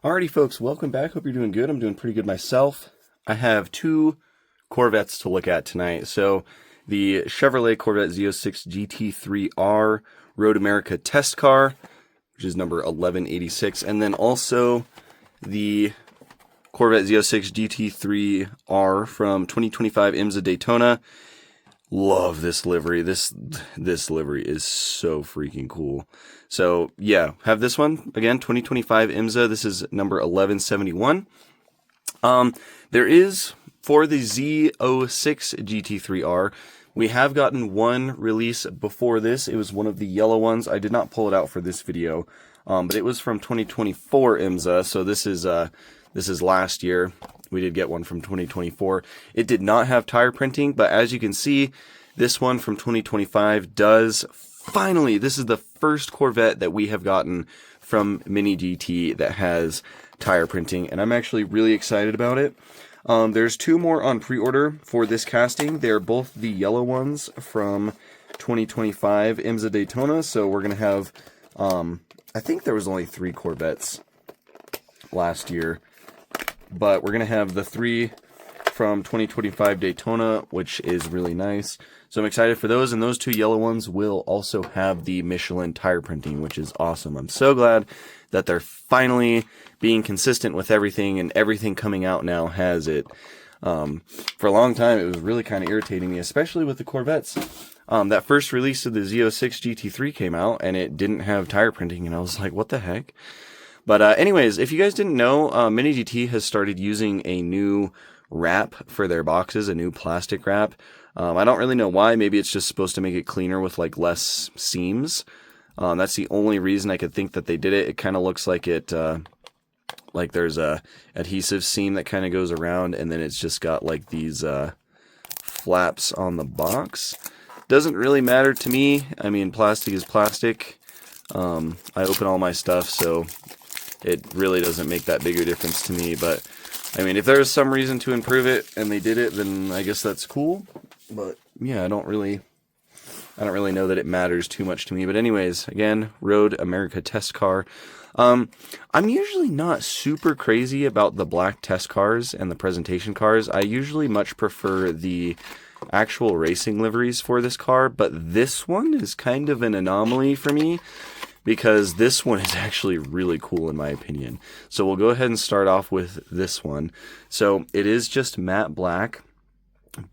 Alrighty folks, welcome back. Hope you're doing good. I'm doing pretty good myself. I have two Corvettes to look at tonight. So the Chevrolet Corvette Z06 GT3.R Road America test car, which is number 1186, and then also the Corvette Z06 GT3.R from 2025 IMSA Daytona. Love this livery. This livery is so freaking cool. So yeah, have this one again, 2025 IMSA. This is number 1171. There is for the Z06 GT3R. We have gotten one release before this. It was one of the yellow ones. I did not pull it out for this video, but it was from 2024 IMSA. So this is last year. We did get one from 2024. It did not have tire printing, but as you can see, this one from 2025 does. Finally, this is the first Corvette that we have gotten from Mini GT that has tire printing, and I'm actually really excited about it. There's two more on pre-order for this casting. They're both the yellow ones from 2025 IMSA Daytona, so we're going to have, I think there was only 3 Corvettes last year. But we're going to have the 3 from 2025 Daytona, which is really nice. So I'm excited for those, and those 2 yellow ones will also have the Michelin tire printing, which is awesome. I'm so glad that they're finally being consistent with everything, and everything coming out now has it. For a long time, it was really kind of irritating me, especially with the Corvettes. That first release of the Z06 GT3 came out, and it didn't have tire printing, and I was like, what the heck? But anyways, if you guys didn't know, Mini GT has started using a new wrap for their boxes, a new plastic wrap. I don't really know why. Maybe it's just supposed to make it cleaner with like less seams. That's the only reason I could think that they did it. It kind of looks like it, like there's a adhesive seam that kind of goes around, and then it's just got like these flaps on the box. Doesn't really matter to me. I mean, plastic is plastic. I open all my stuff, so it really doesn't make that big a difference to me. But I mean, if there's some reason to improve it and they did it, then I guess that's cool. But yeah, I don't really know that it matters too much to me. But anyways, again, Road America test car. I'm usually not super crazy about the black test cars and the presentation cars. I usually much prefer the actual racing liveries for this car, but this one is kind of an anomaly for me, because this one is actually really cool in my opinion. So we'll go ahead and start off with this one. So it is just matte black,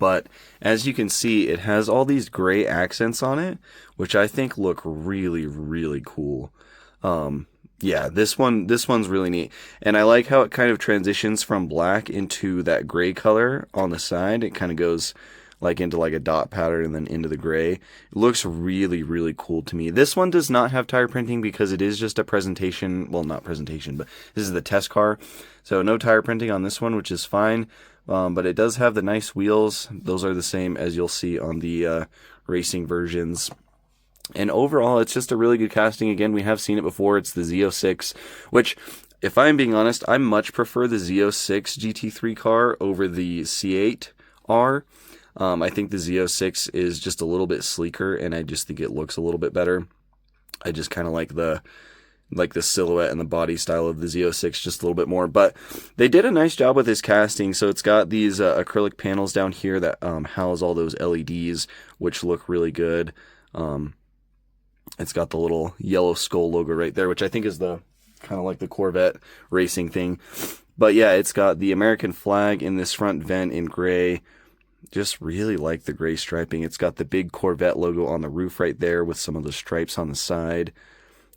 but as you can see, it has all these gray accents on it, which I think look really, really cool. Yeah, this one's really neat. And I like how it kind of transitions from black into that gray color on the side. It kind of goes like into like a dot pattern and then into the gray. It looks really, really cool to me. This one does not have tire printing because it is just a presentation. Well, not presentation, but this is the test car. So no tire printing on this one, which is fine. But it does have the nice wheels. Those are the same as you'll see on the racing versions. And overall, it's just a really good casting. Again, we have seen it before. It's the Z06, which, if I'm being honest, I much prefer the Z06 GT3 car over the C8R. I think the Z06 is just a little bit sleeker, and I just think it looks a little bit better. I just kind of like the silhouette and the body style of the Z06 just a little bit more. But they did a nice job with this casting. So it's got these acrylic panels down here that house all those LEDs, which look really good. It's got the little yellow skull logo right there, which I think is the kind of like the Corvette racing thing. But yeah, it's got the American flag in this front vent in gray. Just really like the gray striping. It's got the big Corvette logo on the roof right there with some of the stripes on the side.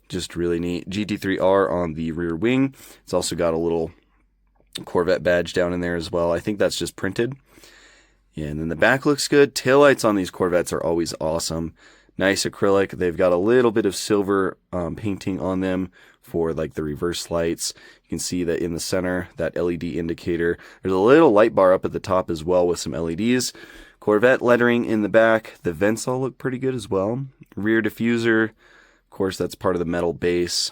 Just really neat. GT3R on the rear wing. It's also got a little Corvette badge down in there as well. I think that's just printed. Yeah, and then the back looks good. Taillights on these Corvettes are always awesome. Nice acrylic. They've got a little bit of silver painting on them for like the reverse lights. You can see that in the center, that LED indicator. There's a little light bar up at the top as well with some LEDs. Corvette lettering in the back. The vents all look pretty good as well. Rear diffuser. Of course, that's part of the metal base.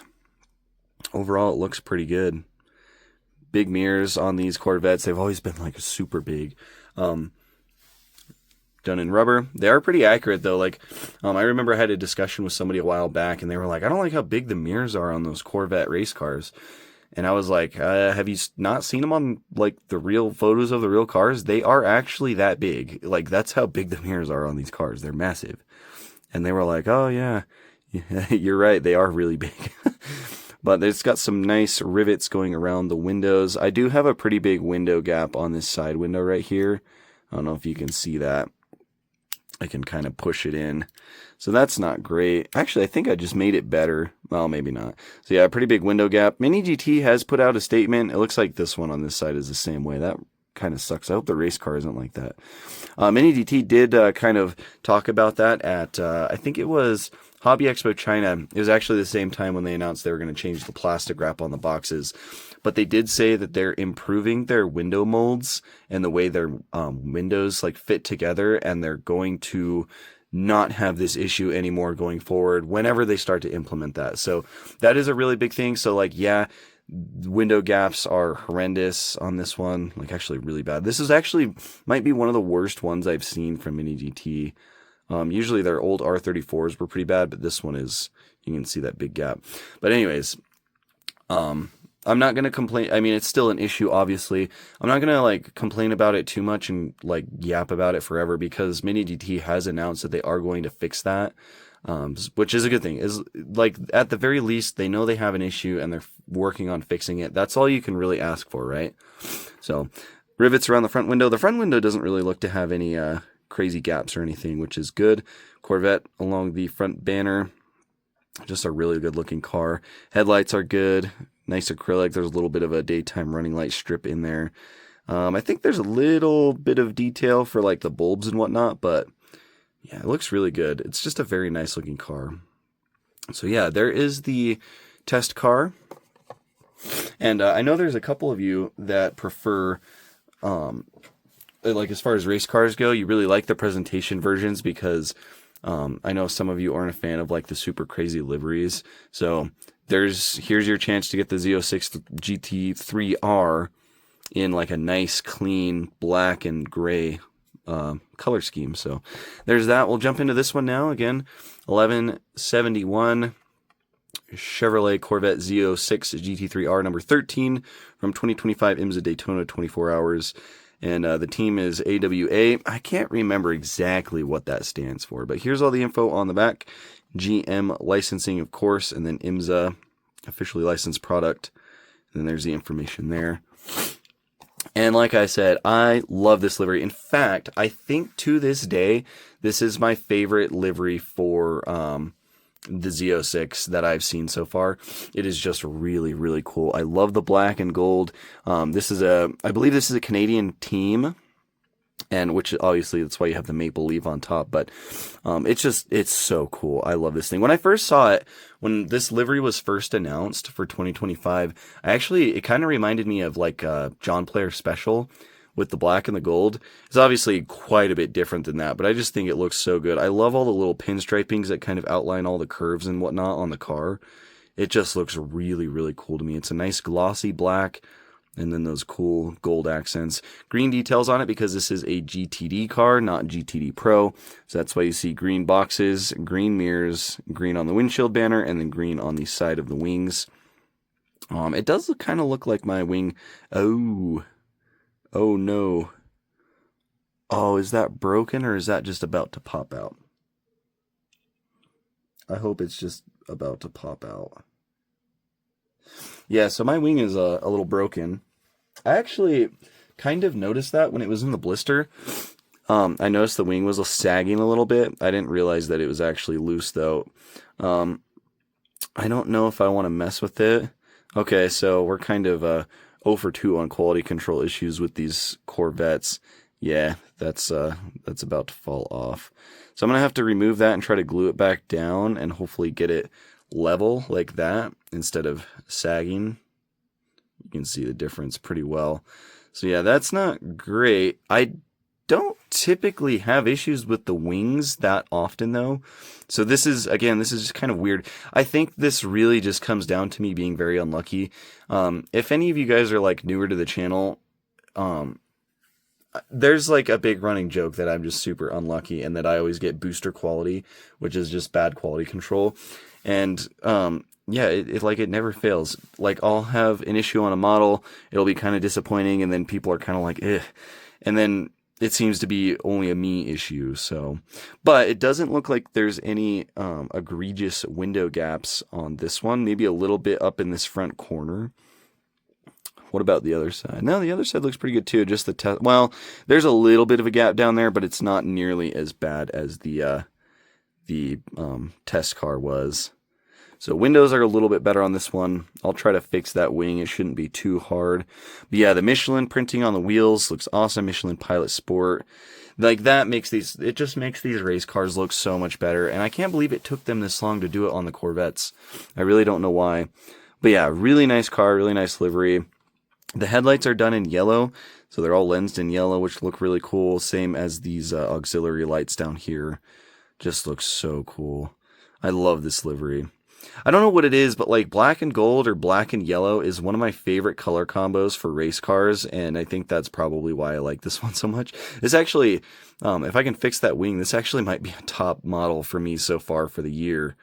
Overall, it looks pretty good. Big mirrors on these Corvettes. They've always been like super big. Done in rubber. They are pretty accurate though. Like, I remember I had a discussion with somebody a while back, and they were like, I don't like how big the mirrors are on those Corvette race cars. And I was like, have you not seen them on like the real photos of the real cars? They are actually that big. Like that's how big the mirrors are on these cars. They're massive. And they were like, oh yeah, you're right. They are really big. But it's got some nice rivets going around the windows. I do have a pretty big window gap on this side window right here. I don't know if you can see that. I can kind of push it in. So that's not great. Actually, I think I just made it better. Well, maybe not. So yeah, a pretty big window gap. Mini GT has put out a statement. It looks like this one on this side is the same way. That kind of sucks. I hope the race car isn't like that. Mini GT did kind of talk about that at, I think it was Hobby Expo China. It was actually the same time when they announced they were going to change the plastic wrap on the boxes. But they did say that they're improving their window molds and the way their windows like fit together, and they're going to not have this issue anymore going forward whenever they start to implement that. So that is a really big thing. So like, yeah, window gaps are horrendous on this one, like actually really bad. This is actually might be one of the worst ones I've seen from Mini GT. Usually their old R34s were pretty bad, but this one is, you can see that big gap. But anyways, I'm not going to complain. I mean, it's still an issue, obviously. I'm not going to like complain about it too much and like yap about it forever, because Mini GT has announced that they are going to fix that. Which is a good thing. Is like at the very least they know they have an issue and they're working on fixing it. That's all you can really ask for, right? So rivets around the front window. The front window doesn't really look to have any crazy gaps or anything, which is good. Corvette along the front banner. Just a really good looking car. Headlights are good. Nice acrylic. There's a little bit of a daytime running light strip in there. I think there's a little bit of detail for like the bulbs and whatnot, but yeah, it looks really good. It's just a very nice looking car. So yeah, there is the test car. And I know there's a couple of you that prefer, like as far as race cars go, you really like the presentation versions because I know some of you aren't a fan of like the super crazy liveries. So here's your chance to get the Z06 GT3R in like a nice clean black and gray color scheme. So there's that. We'll jump into this one now. Again, 1171 Chevrolet Corvette Z06 GT3R number 13 from 2025 IMSA Daytona 24 hours. And the team is AWA. I can't remember exactly what that stands for, but here's all the info on the back. GM licensing, of course, and then IMSA, officially licensed product. And then there's the information there. And like I said, I love this livery. In fact, I think to this day, this is my favorite livery for the Z06 that I've seen so far. It is just really, really cool. I love the black and gold. I believe this is a Canadian team, and which obviously that's why you have the maple leaf on top, but it's so cool. I love this thing. When I first saw it, when this livery was first announced for 2025, it kind of reminded me of like John Player Special with the black and the gold. It's obviously quite a bit different than that, but I just think it looks so good. I love all the little pinstripings that kind of outline all the curves and whatnot on the car. It just looks really, really cool to me. It's a nice glossy black, and then those cool gold accents. Green details on it because this is a GTD car, not GTD Pro. So that's why you see green boxes, green mirrors, green on the windshield banner, and then green on the side of the wings. It does kind of look like my wing. Oh no. Oh, is that broken or is that just about to pop out? I hope it's just about to pop out. Yeah, so my wing is a little broken. I actually kind of noticed that when it was in the blister. I noticed the wing was sagging a little bit. I didn't realize that it was actually loose though. I don't know if I want to mess with it. Okay, so we're kind of 0 for 2 on quality control issues with these Corvettes. Yeah, that's about to fall off. So I'm going to have to remove that and try to glue it back down and hopefully get it level like that instead of sagging. You can see the difference pretty well. So yeah, that's not great. I don't typically have issues with the wings that often though. So this is just kind of weird. I think this really just comes down to me being very unlucky. If any of you guys are like newer to the channel, there's like a big running joke that I'm just super unlucky and that I always get booster quality, which is just bad quality control. And yeah, it never fails. Like, I'll have an issue on a model, it'll be kind of disappointing, and then people are kind of like, eh. And then it seems to be only a me issue, so. But it doesn't look like there's any egregious window gaps on this one. Maybe a little bit up in this front corner. What about the other side? No, the other side looks pretty good too. Just the test. Well, there's a little bit of a gap down there, but it's not nearly as bad as the test car was. So windows are a little bit better on this one. I'll try to fix that wing. It shouldn't be too hard. But yeah, the Michelin printing on the wheels looks awesome. Michelin Pilot Sport. Like, that makes these, it just makes these race cars look so much better. And I can't believe it took them this long to do it on the Corvettes. I really don't know why. But yeah, really nice car, really nice livery. The headlights are done in yellow, so they're all lensed in yellow, which look really cool. Same as these auxiliary lights down here. Just looks so cool. I love this livery. I don't know what it is, but like black and gold or black and yellow is one of my favorite color combos for race cars, and I think that's probably why I like this one so much. This actually, if I can fix that wing, this actually might be a top model for me so far for the year.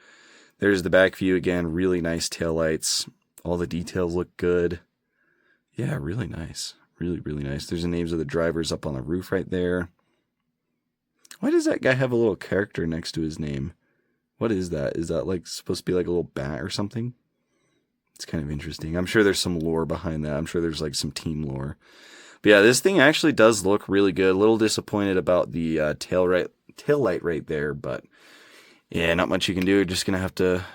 There's the back view again, really nice taillights. All the details look good. Yeah, really nice. Really, really nice. There's the names of the drivers up on the roof right there. Why does that guy have a little character next to his name? What is that? Is that like supposed to be like a little bat or something? It's kind of interesting. I'm sure there's some lore behind that. I'm sure there's like some team lore. But yeah, this thing actually does look really good. A little disappointed about the tail light right there, but yeah, not much you can do. You're just gonna have to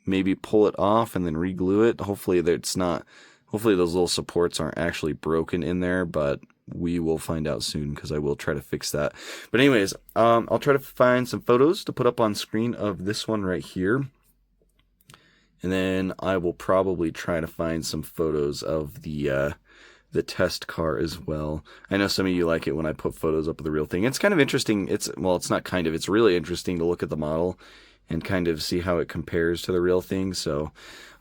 maybe pull it off and then re-glue it. Hopefully those little supports aren't actually broken in there, but we will find out soon because I will try to fix that. But anyways, I'll try to find some photos to put up on screen of this one right here. And then I will probably try to find some photos of the test car as well. I know some of you like it when I put photos up of the real thing. It's kind of interesting. It's really interesting to look at the model and kind of see how it compares to the real thing. So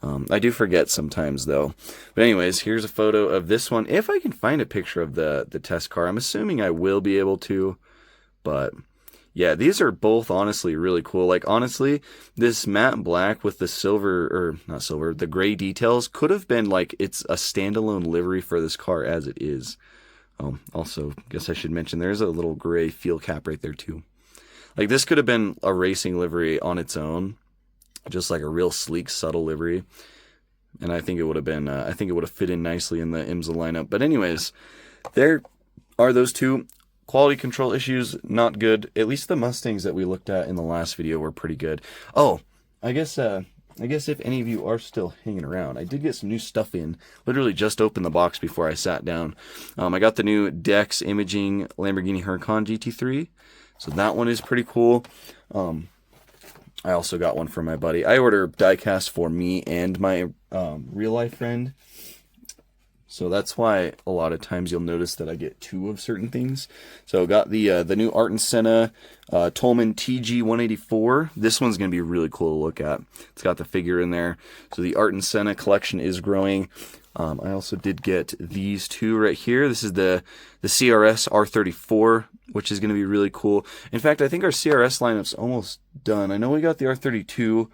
I do forget sometimes though. But anyways, here's a photo of this one. If I can find a picture of the test car, I'm assuming I will be able to. But yeah, these are both honestly really cool. Like, honestly, this matte black with the the gray details could have been like, it's a standalone livery for this car as it is. Also, guess I should mention there's a little gray fuel cap right there too. Like, this could have been a racing livery on its own, just like a real sleek, subtle livery. And I think it would have been, I think it would have fit in nicely in the IMSA lineup. But anyways, there are those two. Quality control issues, not good. At least the Mustangs that we looked at in the last video were pretty good. Oh, I guess if any of you are still hanging around, I did get some new stuff in. Literally just opened the box before I sat down. I got the new Dex Imaging Lamborghini Huracan GT3. So that one is pretty cool. I also got one for my buddy. I order diecast for me and my real life friend. So that's why a lot of times you'll notice that I get two of certain things. So I got the new Art and Senna Tolman TG184. This one's going to be really cool to look at. It's got the figure in there. So the Art and Senna collection is growing. I also did get these two right here. This is the CRS R34, which is going to be really cool. In fact, I think our CRS lineup's almost done. I know we got the R32.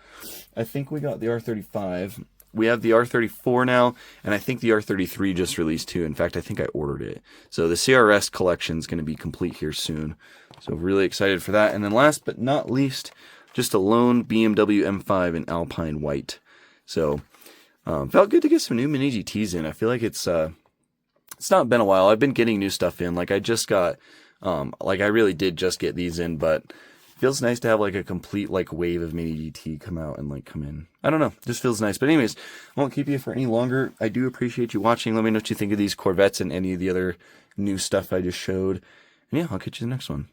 I think we got the R35. We have the R34 now, and I think the R33 just released too. In fact, I think I ordered it. So the CRS collection is going to be complete here soon. So really excited for that. And then last but not least, just a lone BMW M5 in Alpine White. So felt good to get some new Mini GTs in. I feel like it's not been a while. I've been getting new stuff in. Like, I just got, I really did just get these in, but it feels nice to have like a complete like wave of Mini GT come out and like come in. I don't know, just feels nice. But anyways, I won't keep you for any longer. I do appreciate you watching. Let me know what you think of these Corvettes and any of the other new stuff I just showed. And yeah, I'll catch you in the next one.